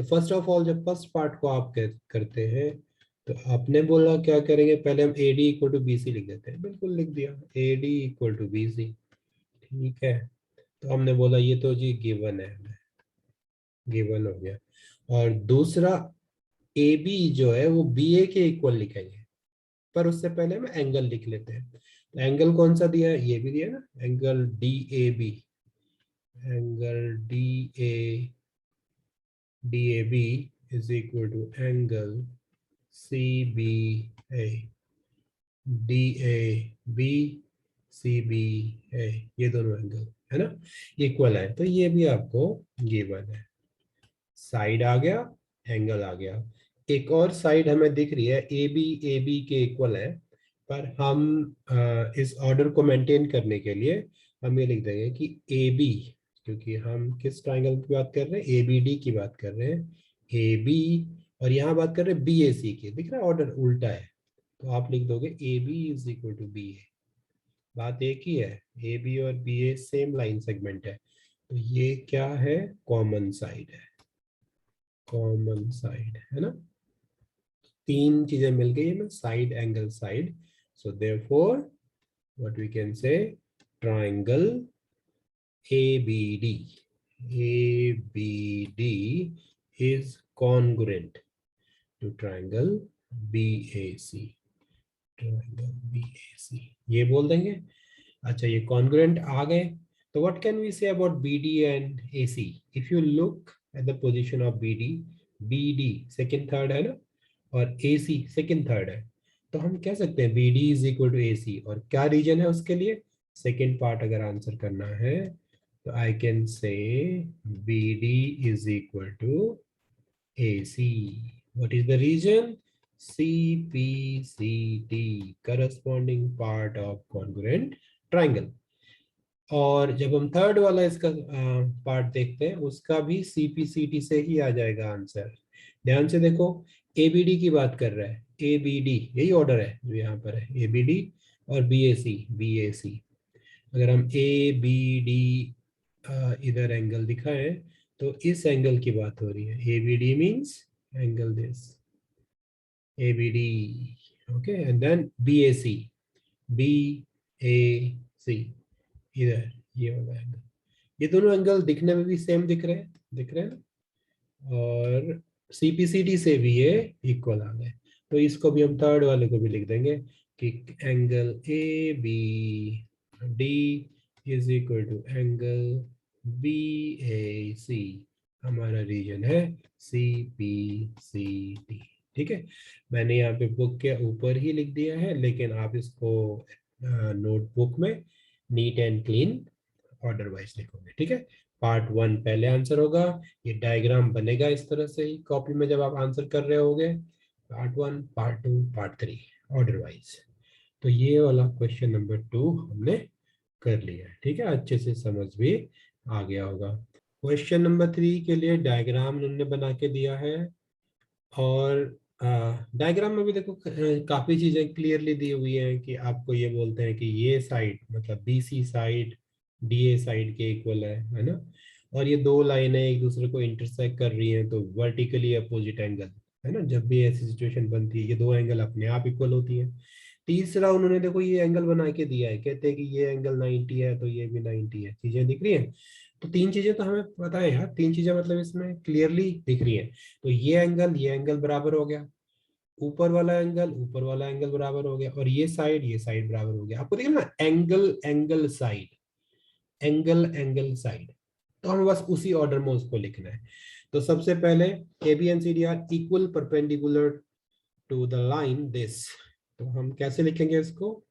तो first of all जब first part को आप करते हैं तो आपने बोला क्या करेंगे, पहले हम A D equal to B C लिख देते हैं, बिल्कुल लिख दिया A D equal to B C. ठीक है, तो हमने बोला ये तो जी गिवन है, गिवन हो गया। और दूसरा ए बी जो है वो बी ए के इक्वल लिखेंगे, पर उससे पहले हम एंगल लिख लेते हैं। तो एंगल कौन सा दिया है, ये भी दिया है ना, angle D A B, angle D A B is equal to angle C B A, D A B C B A, ये दोनों एंगल है ना इक्वल है, तो ये भी आपको गिवन है। साइड आ गया, एंगल आ गया। एक और साइड हमें दिख रही है ए बी के इक्वल है, पर हम इस ऑर्डर को मेंटेन करने के लिए हम ये लिख देंगे कि ए बी, क्योंकि हम किस ट्राइंगल की बात कर रहे हैं, ए बी डी की बात कर रहे हैं, ए बी, और यहाँ बात कर रहे हैं बी ए सी की। दिख रहा है ऑर्डर उल्टा है, तो आप लिख दोगे A B is equal to B A. बात एक ही है, ए बी और B A same line segment है, तो ये क्या है, कॉमन साइड है, कॉमन साइड है ना। तीन चीजें मिल गई हमें, side angle side. So therefore what we can say, triangle ABD, ABD is congruent to triangle BAC, triangle BAC ये बोल देंगे। अच्छा, ये congruent आ गए, तो what can we say about BD and AC? If you look at the position of BD, BD second third है ना, और AC second third है, तो हम कह सकते हैं BD is equal to AC। और क्या रीजन है उसके लिए, सेकेंड पार्ट अगर आंसर करना है तो I can say BD is equal to AC. What is the region? CPCT, corresponding part of congruent triangle। और जब हम थर्ड वाला इसका पार्ट देखते हैं, उसका भी CPCT से ही आ जाएगा आंसर। ध्यान से देखो, ABD की बात कर रहा है, ABD यही ऑर्डर है जो यहाँ पर है, ABD और BAC। अगर हम ABD इधर एंगल दिखाएं तो इस एंगल की बात हो रही है, ABD means angle this, ABD, okay, and then BAC इधर ये वाला एंगल। ये दोनों एंगल दिखने में भी सेम दिख रहे हैं ना, और CPCT से भी ये इक्वल आ गए, तो इसको भी हम थर्ड वाले को भी लिख देंगे कि angle ABD is equal to angle BAC, हमारा रीजन है CPCT। ठीक है, मैंने यहाँ पे बुक के ऊपर ही लिख दिया है, लेकिन आप इसको नोटबुक में neat and clean order wise लिखोगे। ठीक है, पार्ट 1 पहले आंसर होगा, ये डायग्राम बनेगा इस तरह से ही कॉपी में जब आप आंसर कर रहे होगे, part 1, part 2, part 3 order wise. तो ये वाला क्वेश्चन नंबर 2 हमने कर लिया है। ठीक है, अच्छे से समझ भी आ गया होगा। क्वेश्चन नंबर 3 के लिए डायग्राम उन्होंने बना के दिया है, और डायग्राम में भी देखो काफी चीजें क्लियरली दी हुई हैं कि आपको ये बोलते हैं कि ये साइड मतलब BC साइड DA साइड के इक्वल है ना, और ये दो लाइनें एक दूसरे को इंटरसेक्ट कर रही हैं, तो वर्टिकली अपोजिट एंगल है ना, जब भी ऐसी सिचुएशन बनती है ये दो एंगल अपने आप इक्वल होती है। तीसरा उन्होंने देखो ये एंगल बना के दिया है, कहते हैं कि ये एंगल 90 है तो ये भी 90 है, चीजें दिख रही हैं। तो तीन चीजें तो हमें पता है यार, तीन चीजें मतलब इसमें क्लियरली दिख रही हैं। तो ये एंगल बराबर हो गया, ऊपर वाला एंगल बराबर हो गया, और ये साइड बराबर हो गया। आपको देखिए ना, angle angle side, angle angle side, तो हमें बस उसी ऑर्डर में उसको लिखना है। तो सबसे पहले AB and CD are equal perpendicular to the line this, तो हम कैसे लिखेंगे इसको,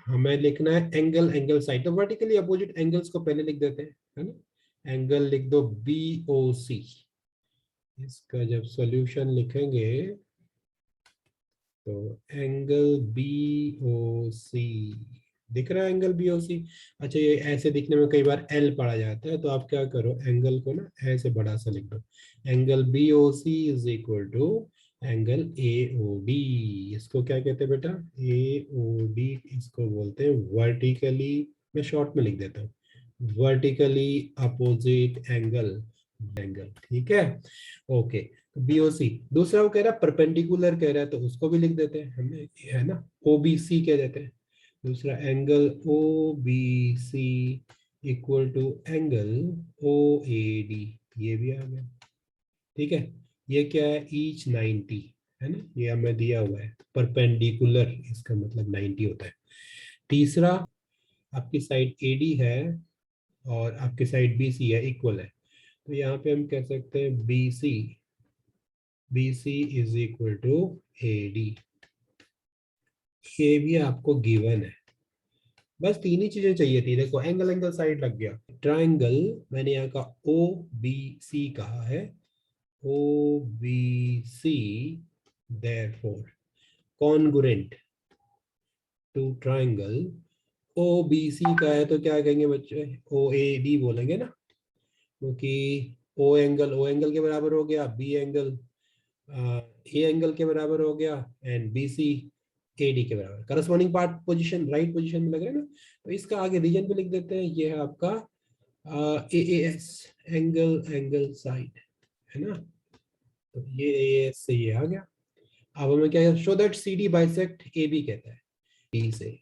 हमें लिखना है एंगल एंगल साइड, तो वर्टिकली अपोजिट एंगल्स को पहले लिख देते हैं, है ना। एंगल लिख दो BOC, इसका जब सॉल्यूशन लिखेंगे तो एंगल BOC दिख रहा है, एंगल BOC। अच्छा, ये ऐसे दिखने में कई बार L पड़ा जाता है, तो आप क्या करो, एंगल को ना ऐसे बड़ा सा लिख दो, angle BOC is equal to angle AOD। इसको क्या कहते हैं बेटा, AOD इसको बोलते हैं वर्टिकली, मैं शॉर्ट में लिख देता हूँ, वर्टिकली अपोजिट एंगल। एंगल, ठीक है। ओके, तो बीओसी। दूसरा वो कह रहा है परपेंडिकुलर कह रहा है, तो उसको भी लिख देते हैं हमें, है ना, ओबीसी कह देते हैं। दूसरा angle O B C equal to angle O A D, ये भी आ गया, ठीक है। ये क्या है, ईच 90, है ना, ये हमें दिया हुआ है परपेंडिकुलर, इसका मतलब 90 होता है। तीसरा, आपकी साइड ए डी है और आपकी साइड बी सी है, इक्वल है, तो यहाँ पे हम कह सकते हैं B C is equal to A D. ये भी आपको गिवन है। बस तीन ही चीजें चाहिए थी, देखो एंगल एंगल साइड लग गया। ट्राइंगल, मैंने यहाँ का ओ बी सी कहा है, O B C therefore congruent to triangle O B C का है, तो क्या कहेंगे बच्चे, ओ ए डी बोलेंगे ना, क्योंकि ओ एंगल के बराबर हो गया, बी एंगल ए एंगल के बराबर हो गया, and B C A D के बराबर, corresponding part position right position में लग रहा है ना। तो इसका आगे रीजन पे लिख देते हैं, ये है आपका A S, angle angle side, है ना। तो ये ए एस से ये आ गया। अब हमें क्या, show that C D bisect A B कहता है डी से।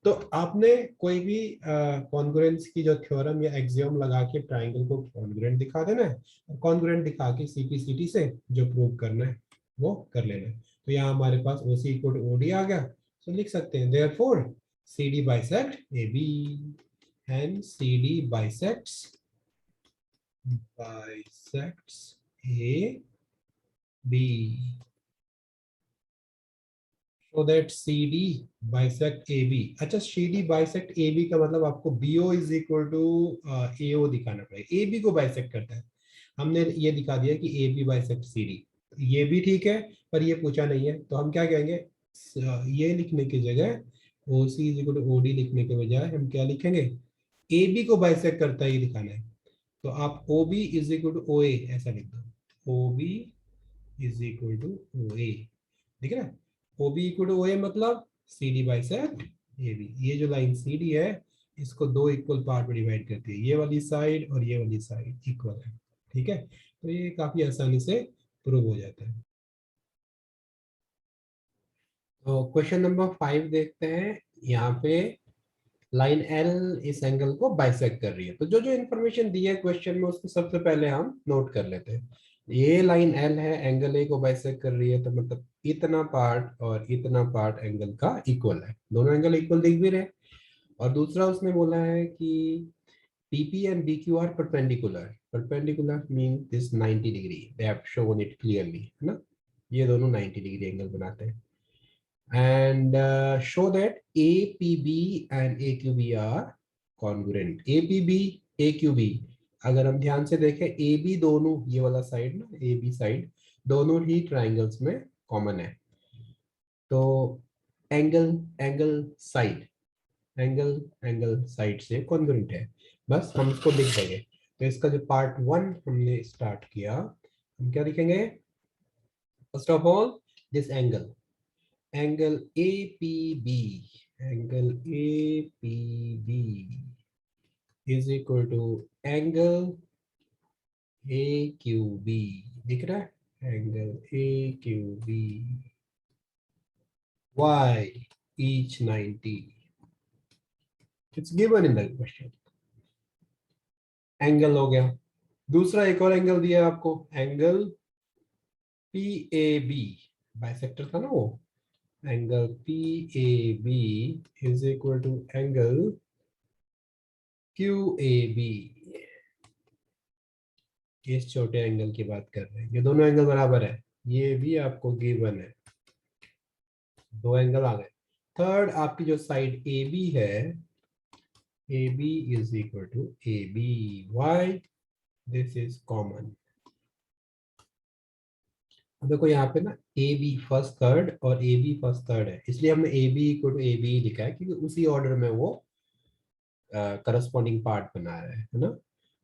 तो आपने कोई भी कॉन्ग्रुएंस की जो थ्योरम या एक्सियम लगा के ट्राइंगल को कॉन्ग्रुएंट दिखा देना है, और कॉन्ग्रुएंट दिखा के सीपीसीटी से जो प्रूव करना है वो कर लेना है। तो यहाँ हमारे पास ओसी इक्वल टू ओडी आ गया, तो लिख सकते हैं therefore C D bisect A B, and C D bisects A B, so that CD bisect AB। अच्छा, CD bisect AB का मतलब आपको BO is equal to AO दिखाना पड़ेगा, AB को बाइसेक्ट करता है। हमने ये दिखा दिया कि AB bisect CD, ये भी ठीक है, पर ये पूछा नहीं है, तो हम क्या कहेंगे, ये लिखने की जगह OC is equal to OD लिखने के बजाय हम क्या लिखेंगे, AB को बाइसेक्ट करता है ये दिखाना है। तो आप OB is equal to OA ऐसा लिख दो, OB is equal to OA, ठीक है ना। OB इक्वल टू OA मतलब CD बाइसेक्ट AB। ये जो लाइन CD है, इसको दो इक्वल पार्ट में डिवाइड करती है, ये वाली साइड और ये वाली साइड इक्वल है, ठीक है। तो ये काफी आसानी से प्रूव हो जाता है। तो क्वेश्चन नंबर 5 देखते हैं। यहाँ पे लाइन L इस एंगल को बाइसेक्ट कर रही है, तो जो जो इन्फॉर्मेशन दी है क्वेश्चन में उसको सबसे पहले हम नोट कर लेते हैं। ये लाइन L है, एंगल ए को बाइसेक्ट कर रही है, तो मतलब इतना पार्ट और इतना पार्ट एंगल का इक्वल है, दोनों एंगल इक्वल दिख भी रहे। और दूसरा उसने बोला है कि PP and BQ are perpendicular। perpendicular means this 90 degree, they have shown it clearly, है ना, ये दोनों 90 डिग्री एंगल बनाते हैं। And show that APB and AQB are congruent। APB AQB, अगर हम ध्यान से देखें AB दोनों, ये वाला साइड ना, AB साइड दोनों ही ट्राइंगल्स में कॉमन है। तो angle angle side, angle angle side से कॉन्ग्रुएंट है, बस हम इसको लिख देंगे। तो इसका जो पार्ट 1 हमने स्टार्ट किया, हम क्या लिखेंगे, first of all this angle, angle APB, angle APB is equal to angle AQB, दिख रहा है, angle AQB, y each 90, it's given in the question। Angle हो गया। दूसरा एक और एंगल दिया है आपको, एंगल PAB, बाइसेक्टर था ना वो, angle PAB is equal to angle QAB। इस छोटे एंगल की बात कर रहे हैं, ये दोनों एंगल बराबर है, ये भी आपको गिवन है, दो एंगल आ गए। थर्ड, आपकी जो साइड ए बी है, A B is equal to A B, why this is common. देखो यहाँ पे ना ए बी फर्स्ट थर्ड और ए बी फर्स्ट थर्ड है, इसलिए हमने A B equal to A B लिखा है, क्योंकि उसी ऑर्डर में वो करस्पॉन्डिंग पार्ट बना रहा है ना।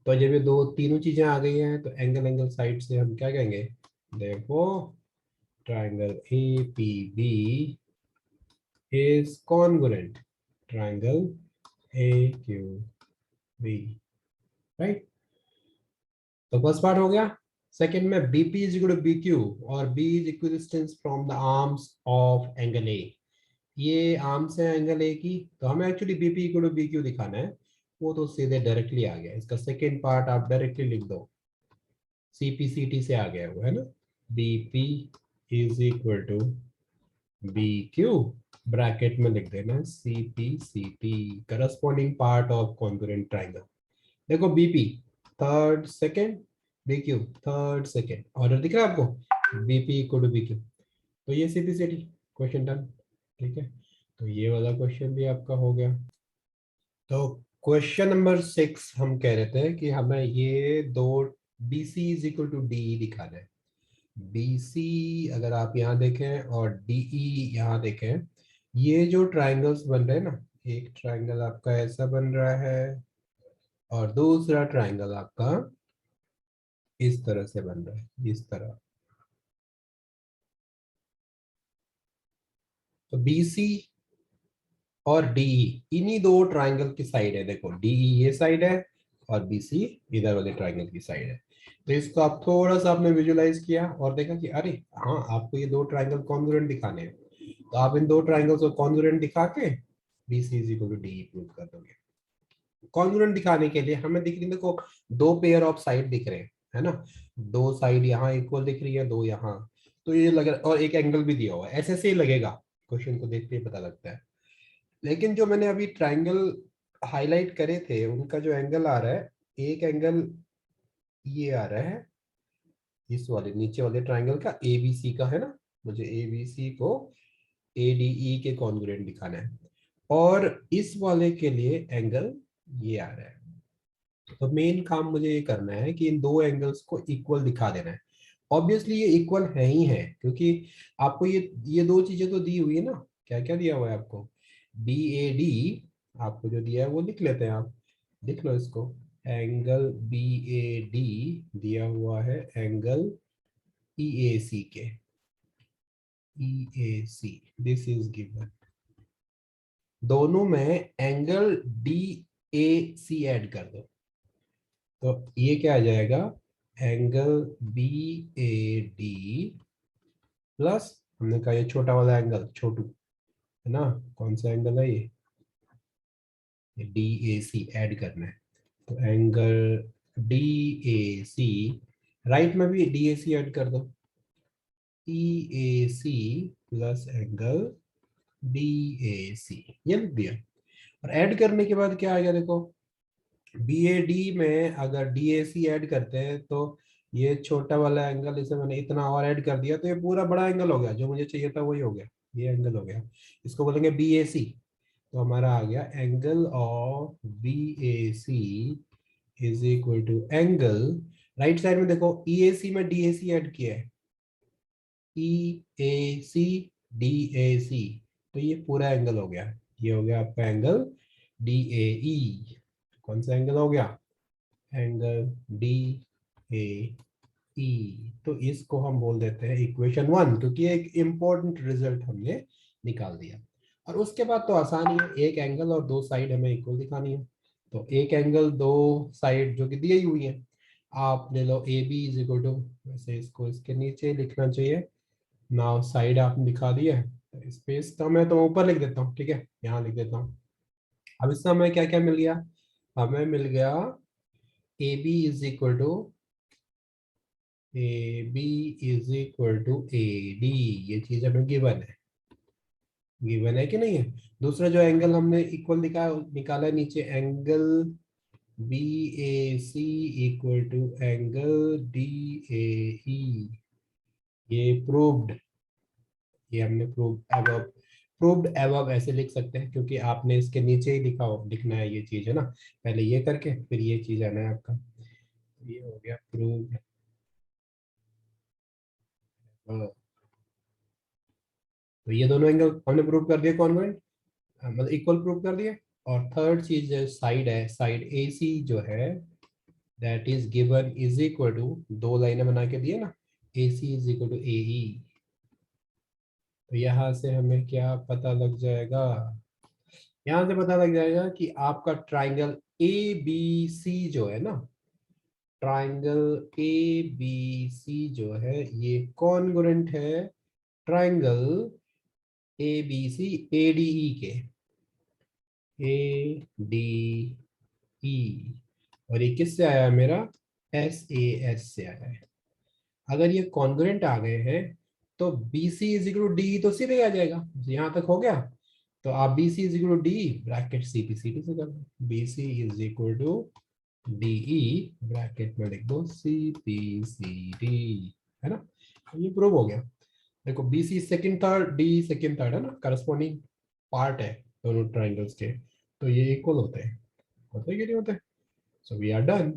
तो जब ये दो तीनों चीजें आ गई हैं, तो एंगल एंगल साइड से हम क्या कहेंगे, देखो triangle APB is congruent triangle AQB, right। तो फर्स्ट पार्ट हो गया। सेकंड में BP is equal to B Q और B is equidistance from the arms of angle A. ये आर्म्स है एंगल ए की, तो हमें actually BP equal to B Q दिखाना है। वो तो सीधे डायरेक्टली आ गया, इसका सेकंड पार्ट आप डायरेक्टली लिख दो, सीपीसीटी से आ गया वो, है ना। BP is equal to B Q, bracket में लिख देना C P C T, corresponding part of congruent triangle. देखो BP third second, B Q third second, order दिख रहा है आपको, BP equal to B Q. तो ये C P C T, question done. ठीक है, तो ये वाला क्वेश्चन भी आपका हो गया। तो क्वेश्चन नंबर 6 हम कह रहे थे कि हमें ये दो B C is equal to D दिखाना है। BC अगर आप यहाँ देखें और DE यहाँ देखें, ये जो ट्राइंगल्स बन रहे हैं ना, एक ट्राइंगल आपका ऐसा बन रहा है और दूसरा ट्राइंगल आपका इस तरह से बन रहा है, इस तरह। तो BC और DE इन्हीं दो ट्राइंगल की साइड है। देखो DE ये साइड है और BC इधर वाले ट्राइंगल की साइड है। तो इसको आप थोड़ा सा आपने विजुलाइज किया और देखा कि अरे हाँ, आपको ये दो ट्राइंगल कॉन्ग्रुएंट दिखाने हैं, तो आप इन दो ट्राइंगल्स को कॉन्ग्रुएंट दिखा के BC is equal to DE prove कर दोगे। कॉन्ग्रुएंट दिखाने के लिए हमें दिख रही, देखो दो पेयर ऑफ साइड दिख रहे हैं, है ना। दो साइड यहाँ इक्वल दिख रही है, दो यहाँ, तो ये लग रहा, और एक एंगल भी दिया हुआ है, ऐसे से ही लगेगा, क्वेश्चन को देखते ही पता लगता है। लेकिन जो मैंने अभी ट्राइंगल हाईलाइट करे थे उनका जो एंगल आ रहा है, एक एंगल ये आ रहा है इस वाले नीचे वाले ट्राइंगल का, एबीसी का, है ना। मुझे एबीसी को एडीई के कॉन्ग्रुएंट दिखाना है, और इस वाले के लिए एंगल ये आ रहा है। तो मेन काम मुझे ये करना है कि इन दो एंगल्स को इक्वल दिखा देना है। ऑब्वियसली ये इक्वल है ही है, क्योंकि आपको ये दो चीजें तो दी हुई है ना। क्या क्या दिया हुआ है आपको, बी ए डी, आपको जो दिया है वो लिख लेते हैं आप, लिख लो इसको। एंगल बी ए डी दिया हुआ है एंगल ई ए सी के, E A C, this is given. दोनों में angle D A C add कर दो, तो ये क्या आ जाएगा, angle B A D plus, हमने कहा ये छोटा वाला एंगल छोटू, है ना। कौन सा एंगल है ये डी ए सी ऐड करना है। तो angle D A C, right में भी डी ए सी ऐड कर दो, E A C plus angle D A C, ये लिख दिया। और ऐड करने के बाद क्या आ गया, देखो बी ए डी में अगर डी ए सी ऐड करते हैं तो ये छोटा वाला एंगल, इसे मैंने इतना और ऐड कर दिया तो ये पूरा बड़ा एंगल हो गया, जो मुझे चाहिए था वही हो गया, ये एंगल हो गया। इसको बोलेंगे बी ए सी। तो हमारा आ गया angle of B A C is equal to angle, right side में देखो ई ए सी में डी ए सी ऐड किया है, ई ए सी डी ए सी, तो ये पूरा एंगल हो गया। ये हो गया आपका एंगल डी ए ई। कौन सा एंगल हो गया, एंगल डी ए ई। तो इसको हम बोल देते हैं इक्वेशन 1, क्योंकि एक इंपॉर्टेंट रिजल्ट हमने निकाल दिया। और उसके बाद तो आसानी है, एक एंगल और दो साइड हमें इक्वल दिखानी है। तो एक एंगल दो साइड जो कि दी ही हुई है, आप ले लो A B is equal to, वैसे इसको इसके नीचे लिखना चाहिए, नाउ साइड आपने दिखा दिया है, स्पेस तो मैं तो ऊपर लिख देता हूँ, ठीक है, यहाँ लिख देता हूँ। अब इससे हमें क्या क्या मिल गया, हमें मिल गया A B is equal to, A B is equal to A D, ये चीज हमें गिवन है, गिवन है कि नहीं है। दूसरा जो एंगल हमने इक्वल निकाला है नीचे, angle B A C equal to angle D A E, ये प्रूव्ड, ये हमने प्रूव्ड एबव ऐसे लिख सकते हैं, क्योंकि आपने इसके नीचे ही लिखना है ये चीज, है ना। पहले ये करके फिर ये चीज आना है आपका, ये हो गया प्रूव्ड। तो ये दोनों एंगल हमने प्रूव कर दिए कॉन्वेंट, मतलब इक्वल प्रूव कर दिए। और थर्ड चीज साइड है, साइड ए सी जो है that is given is equal to, दो लाइनें बना के दिए ना, A C is equal to A E. तो यहाँ से हमें क्या पता लग जाएगा, यहाँ से पता लग जाएगा कि आपका ट्राइंगल ए बी सी जो है ना, ट्राइंगल ए बी सी जो है ये कॉन्ग्रुएंट है triangle A B C A D E के, ए डी ई, और ये किससे आया है मेरा, एस ए एस से आया है। अगर ये कॉन्ग्रुएंट आ गए हैं तो B C is equal to D तो सीधे आ जाएगा, यहां तक हो गया। तो आप B C is equal to D bracket C P C D से कर दो, B C is equal to D E bracket में लिख दो सी पी सी डी, है ना। ये प्रूव हो गया। देखो B C second third, D second third है ना, करस्पॉन्डिंग पार्ट है दोनों ट्राइंगल्स के, तो ये इक्वल होते हैं कि नहीं होते। So we are done.